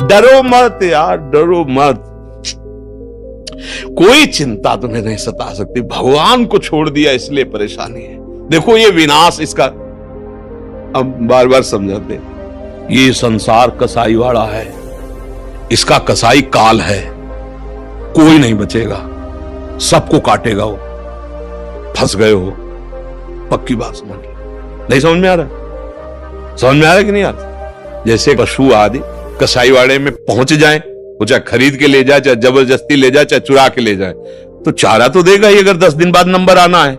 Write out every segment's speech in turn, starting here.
डरो मत यार, डरो मत, कोई चिंता तुम्हें नहीं सता सकती। भगवान को छोड़ दिया इसलिए परेशानी है। देखो ये विनाश इसका, अब बार बार समझाते, ये संसार कसाई वाला है, इसका कसाई काल है, कोई नहीं बचेगा, सबको काटेगा वो। फंस गए हो, पक्की बात समझ लो। नहीं समझ में आ रहा? समझ में आ रहा कि नहीं आ रहा? जैसे पशु आदि कसाई वाड़े में पहुंच जाएं, वो चाहे खरीद के ले जाए, चाहे जबरदस्ती ले जाए, चाहे चुरा के ले जाए, तो चारा तो देगा ही। अगर 10 दिन बाद नंबर आना है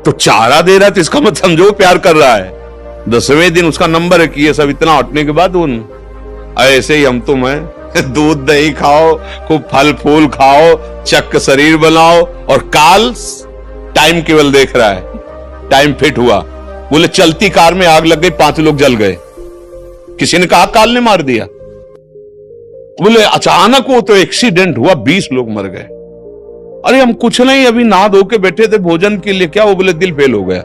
तो चारा दे रहा है, तो इसका मत समझो प्यार कर रहा है। 10वें दिन उसका नंबर है कि ये सब इतना हटने के बाद उन ऐसे ही हम तुम है, दूध दही खाओ, खूब फल फूल खाओ, चक्क शरीर बनाओ, और काल टाइम केवल देख रहा है। टाइम फिट हुआ, बोले चलती कार में आग लग गई, 5 लोग जल गए, किसी ने कहा काल ने मार दिया। बोले अचानक वो तो एक्सीडेंट हुआ, 20 लोग मर गए। अरे हम कुछ नहीं, अभी नहा धो के बैठे थे भोजन के लिए, क्या? वो बोले दिल फेल हो गया।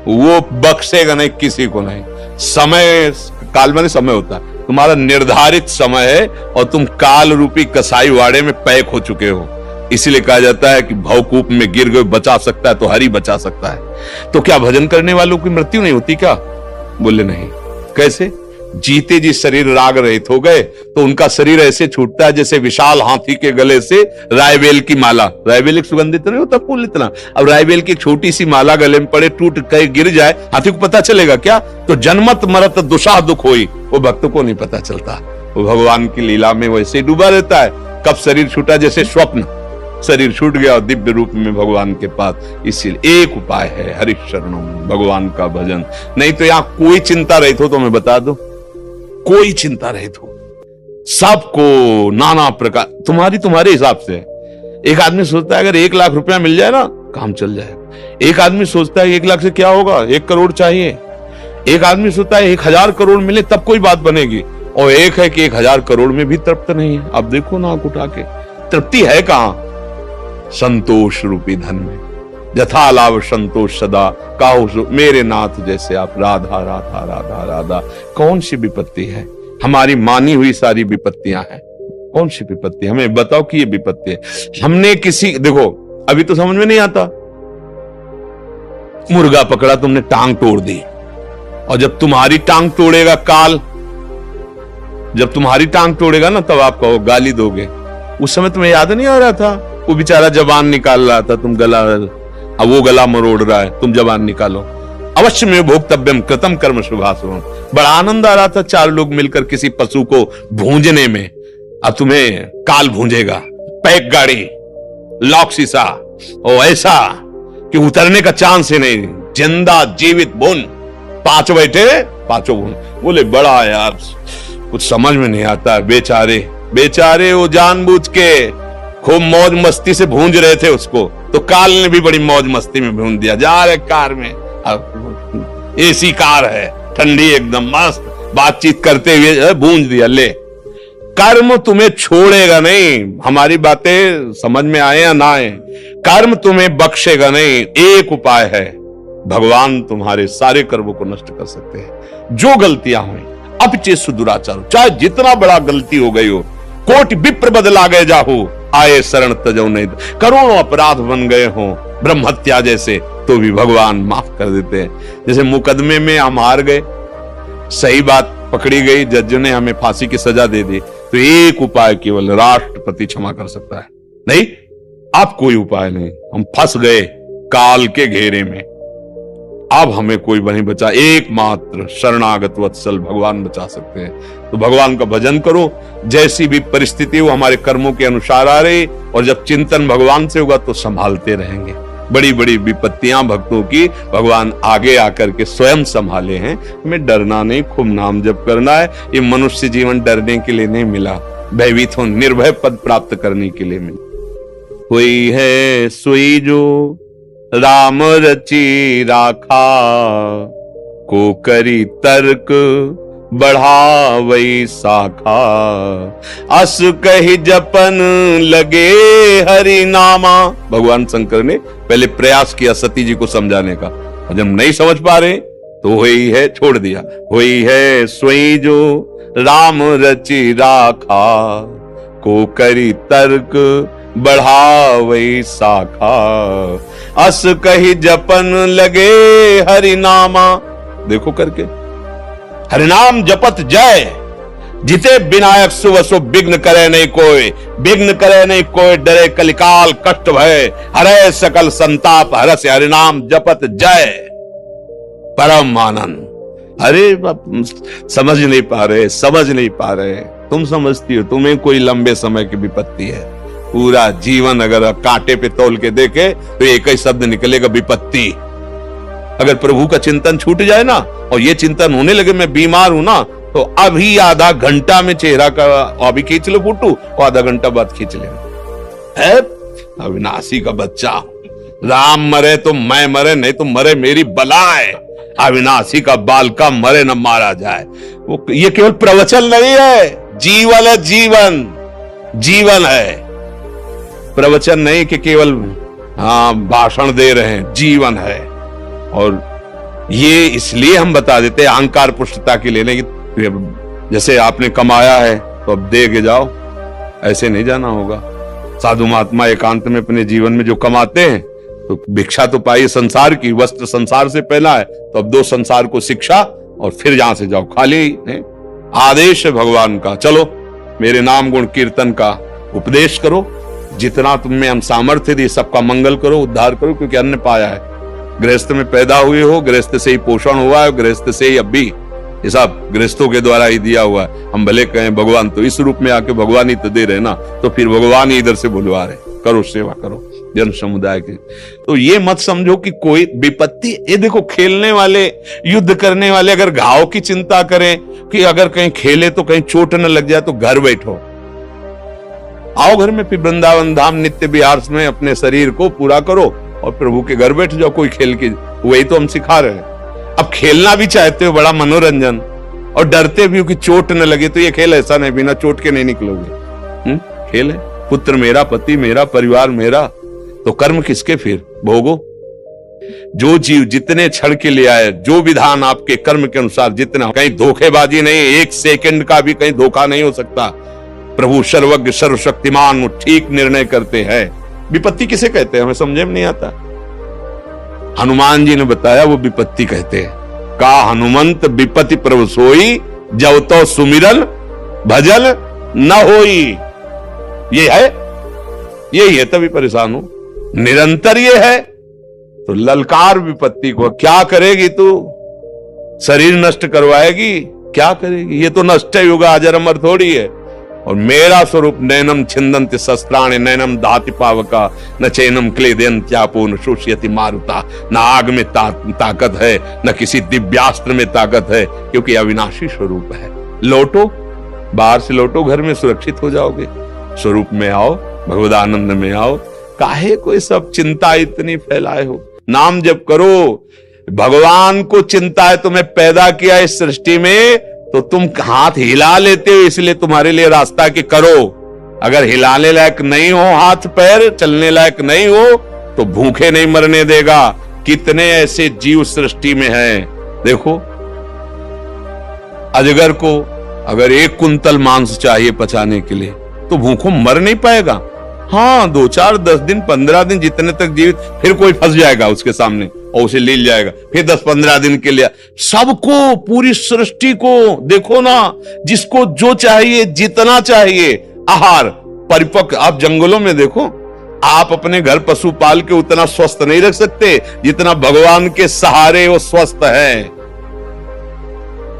वो बख्शेगा नहीं किसी को नहीं। समय, काल में समय होता है, तुम्हारा निर्धारित समय है और तुम काल रूपी कसाई वाड़े में पैक हो चुके हो। इसीलिए कहा जाता है कि भवकूप में गिर गए, बचा सकता है तो हरि बचा सकता है। तो क्या भजन करने वालों की मृत्यु नहीं होती क्या? बोले नहीं। कैसे? जीते जी शरीर राग रहित हो गए तो उनका शरीर ऐसे छूटता है जैसे विशाल हाथी के गले से रायबेल की माला। रायबेल एक सुगंधित नहीं होता फूल इतना, अब रायबेल की छोटी सी माला गले में पड़े, टूट कहीं गिर जाए, हाथी को पता चलेगा क्या? तो जन्मत मरत दुषा दुख होई, वो भक्त को नहीं पता चलता। वो भगवान की लीला में वैसे ही डूबा रहता है। कब शरीर छूटा? जैसे स्वप्न, शरीर छूट गया और दिव्य रूप में भगवान के पास। इसीलिए एक उपाय है, हरिशरणम, भगवान का भजन। नहीं तो यहां कोई चिंता रहित हो तो मैं बता दो, कोई चिंता रहित हो, सबको नाना प्रकार तुम्हारे हिसाब से। एक आदमी सोचता है अगर 1 लाख रुपया मिल जाए ना काम चल जाएगा। एक आदमी सोचता है 1 लाख से क्या होगा, 1 करोड़ चाहिए। एक आदमी सोचता है 1000 करोड़ मिले तब कोई बात बनेगी, और एक है कि 1000 करोड़ में भी तृप्त नहीं है। अब देखो ना उठा के, तृप्ति है कहां? संतोष रूपी धन में। यथा लाभ संतोष सदा, काहू मेरे नाथ जैसे आप, राधा राधा राधा राधा। कौन सी विपत्ति है? हमारी मानी हुई सारी विपत्तियां हैं। कौन सी विपत्ति? हमें बताओ कि ये विपत्ति है। हमने किसी, देखो अभी तो समझ में नहीं आता, मुर्गा पकड़ा तुमने, टांग तोड़ दी, और जब तुम्हारी टांग तोड़ेगा काल, जब तुम्हारी टांग तोड़ेगा ना तब आप कहो गाली दोगे। उस समय तुम्हें याद नहीं आ रहा था? वो बेचारा जबान निकाल रहा था, तुम गला, अब वो गला मरोड़ रहा है, तुम जबान निकालो। अवश्य में भोक्तव्यम कृतम कर्म शुभाशुभम। बड़ा आनंद आ रहा था 4 लोग मिलकर किसी पशु को भूंजने में। अब तुम्हें काल भूंजेगा, पैक गाड़ी, लॉक शीशा, और ऐसा कि उतरने का चांस ही नहीं, जिंदा जीवित भून, 5 बैठे 5 भून। बोले बड़ा यार कुछ समझ में नहीं आता। बेचारे वो जानबूझ के खूब मौज मस्ती से भूंज रहे थे उसको, तो काल ने भी बड़ी मौज मस्ती में भूंज दिया। जा रहे कार में, अब एसी कार है, ठंडी एकदम मस्त, बातचीत करते हुए भूंज दिया। ले, कर्म तुम्हें छोड़ेगा नहीं। हमारी बातें समझ में आए या ना आए, कर्म तुम्हें बख्शेगा नहीं। एक उपाय है, भगवान तुम्हारे सारे कर्मों को नष्ट कर सकते हैं। जो गलतियां हुई, अपचे सुदुराचार, चाहे जितना बड़ा गलती हो गई हो, कोटि विप्र बदला गए जाहो, आए शरण तजो नहीं, करोड़ों अपराध बन गए हो ब्रह्म हत्या जैसे, तो भी भगवान माफ कर देते हैं। जैसे मुकदमे में हम हार गए, सही बात पकड़ी गई, जज ने हमें फांसी की सजा दे दी, तो एक उपाय केवल राष्ट्रपति क्षमा कर सकता है। नहीं, अब कोई उपाय नहीं। हम फंस गए काल के घेरे में, अब हमें कोई नहीं बचा। एकमात्र शरणागत वत्सल भगवान बचा सकते हैं। तो भगवान का भजन करो, जैसी भी परिस्थिति हो हमारे कर्मों के अनुसार आ रही, और जब चिंतन भगवान से होगा तो संभालते रहेंगे। बड़ी बड़ी विपत्तियां भक्तों की भगवान आगे आकर के स्वयं संभाले हैं। हमें डरना नहीं, खूब नाम जप करना है। ये मनुष्य जीवन डरने के लिए नहीं मिला, भयभीत हो निर्भय पद प्राप्त करने के लिए मिला। कोई है सोई जो राम रची राखा, को करी तर्क बढ़ावई शाखा, अस कही जपन लगे हरि नामा। भगवान शंकर ने पहले प्रयास किया सती जी को समझाने का, और जब नहीं समझ पा रहे तो हुई है, छोड़ दिया, हुई है सोई जो राम रचि राखा, को करी तर्क बढ़ावई शाखा, अस कही जपन लगे हरिनामा। देखो करके, हरिनाम जपत जय, जिते विनायक सुवसो विघ्न करे नहीं कोई, विघ्न करे नहीं कोई, डरे कलिकाल कष्ट भय, हरे सकल संताप हरस, हरिनाम जपत जय परम आनंद। अरे समझ नहीं पा रहे, समझ नहीं पा रहे। तुम समझती हो तुम्हें कोई लंबे समय की विपत्ति है, पूरा जीवन अगर कांटे पे तौल के देखे तो एक ही शब्द निकलेगा, विपत्ति। अगर प्रभु का चिंतन छूट जाए ना, और ये चिंतन होने लगे मैं बीमार हूं ना, तो अभी आधा घंटा में चेहरा का अभी खींच लो फोटो, और आधा घंटा बाद खींच लेना। अविनाशी का बच्चा, राम मरे तो मैं मरे, नहीं तो मरे मेरी बलाए, अविनाशी का बालका मरे न मारा जाए। वो ये केवल प्रवचन नहीं है, जीवन है, जीवन जीवन है, प्रवचन नहीं कि केवल भाषण दे रहे हैं, जीवन है। और ये इसलिए हम बता देते हैं अहंकार पुष्टता के लिए नहीं, जैसे आपने कमाया है तो अब दे के जाओ, ऐसे नहीं जाना होगा। साधु महात्मा एकांत में अपने जीवन में जो कमाते हैं तो भिक्षा तो पाई संसार की, वस्त्र संसार से पहला है, तो अब दो संसार को शिक्षा और फिर जहां से जाओ खाली है। आदेश है भगवान का, चलो मेरे नाम गुण कीर्तन का उपदेश करो, जितना तुम में हम सामर्थ्य दी सबका मंगल करो, उद्धार करो, क्योंकि अन्न पाया है। गृहस्थ में पैदा हुए हो, गृहस्थ से ही पोषण हुआ है, गृहस्थ से ही अब भी ये सब गृहस्थों के द्वारा ही दिया हुआ है। हम भले कहें भगवान तो इस रूप में आके भगवान ही तो दे रहे ना, तो फिर भगवान ही इधर से बुलवा रहे, करो सेवा करो जन समुदाय की। तो ये मत समझो कि कोई विपत्ति, ये देखो खेलने वाले, युद्ध करने वाले अगर घाव की चिंता करें कि अगर कहीं खेले तो कहीं चोट न लग जाए, तो घर बैठो, आओ घर में, फिर वृंदावन धाम नित्य विहार में अपने शरीर को पूरा करो और प्रभु के घर बैठ जाओ कोई खेल की। वही तो हम सिखा रहे हैं। अब खेलना भी चाहते हो, बड़ा मनोरंजन, और डरते भी हो कि चोट न लगे, तो ये खेल ऐसा नहीं, बिना चोट के नहीं निकलोगे। खेल है, पुत्र मेरा, पति मेरा, परिवार मेरा, तो कर्म किसके फिर भोगो। जो जीव जितने क्षण के लिए आए, जो विधान आपके कर्म के अनुसार जितना, कहीं धोखेबाजी नहीं, एक सेकंड का भी कहीं धोखा नहीं हो सकता। प्रभु सर्वज्ञ सर्वशक्तिमान ठीक निर्णय करते हैं। विपत्ति किसे कहते हैं हमें समझे में नहीं आता। हनुमान जी ने बताया वो विपत्ति कहते हैं। का हनुमंत विपत्ति प्रभु सोई, जब तो सुमिरन भजन न होई। ये है, यही है, तभी परेशान हो। निरंतर ये है तो ललकार विपत्ति को, क्या करेगी तू, शरीर नष्ट करवाएगी, क्या करेगी, ये तो नष्ट युग अजर अमर थोड़ी है। और मेरा स्वरूप नैनम छिंदन्ति शस्त्राणि नैनम दाति पावका न चैनम क्लेदयन्त्यापो न शोष्यति मारुता। न आग में ताकत है, न किसी दिव्यास्त्र में ताकत है, क्योंकि अविनाशी स्वरूप है। लौटो, बाहर से लौटो, घर में सुरक्षित हो जाओगे, स्वरूप में आओ, भगवदानंद में आओ। काहे कोई सब चिंता इतनी फैलाए हो, नाम जप करो। भगवान को चिंता है, तुम्हें पैदा किया इस सृष्टि में, तो तुम हाथ हिला लेते हो, इसलिए तुम्हारे लिए रास्ता कि करो। अगर हिलाने लायक नहीं हो, हाथ पैर चलने लायक नहीं हो, तो भूखे नहीं मरने देगा। कितने ऐसे जीव सृष्टि में हैं, देखो अजगर को अगर 1 कुंतल मांस चाहिए पचाने के लिए, तो भूखों मर नहीं पाएगा। हाँ, 2, 4, 10 दिन, 15 दिन जितने तक जीवित, फिर कोई फंस जाएगा उसके सामने और उसे ले जाएगा, फिर 10-15 दिन के लिए। सबको, पूरी सृष्टि को देखो ना, जिसको जो चाहिए, जितना चाहिए आहार परिपक्व। आप जंगलों में देखो, आप अपने घर पशु पाल के उतना स्वस्थ नहीं रख सकते जितना भगवान के सहारे वो स्वस्थ है।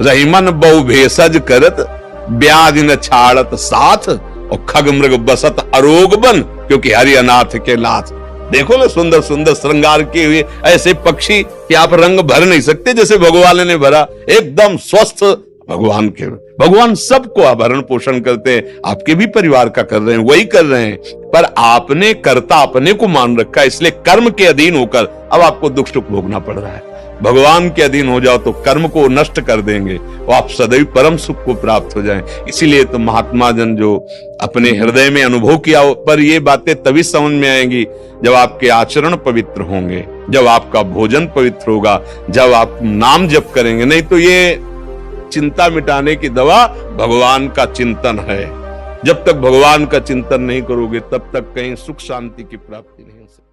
रहीमन बहु भेषज करत, ब्याधि न छाड़त साथ, और खग मृग बसत अरोग बन, क्योंकि हरि अनाथ के नाथ। देखो ना, सुंदर सुंदर श्रृंगार किए हुए ऐसे पक्षी कि आप रंग भर नहीं सकते जैसे भगवान ने भरा, एकदम स्वस्थ भगवान के। भगवान सबको आभरण पोषण करते हैं, आपके भी परिवार का कर रहे हैं, वही कर रहे हैं, पर आपने कर्ता अपने को मान रखा है, इसलिए कर्म के अधीन होकर अब आपको दुख सुख भोगना पड़ रहा है। भगवान के अधीन हो जाओ तो कर्म को नष्ट कर देंगे और आप सदैव परम सुख को प्राप्त हो जाएं। इसीलिए तो महात्मा जन जो अपने हृदय में अनुभव किया, पर ये बातें तभी समझ में आएंगी जब आपके आचरण पवित्र होंगे, जब आपका भोजन पवित्र होगा, जब आप नाम जप करेंगे। नहीं तो ये चिंता मिटाने की दवा भगवान का चिंतन है। जब तक भगवान का चिंतन नहीं करोगे तब तक कहीं सुख शांति की प्राप्ति नहीं हो सकती।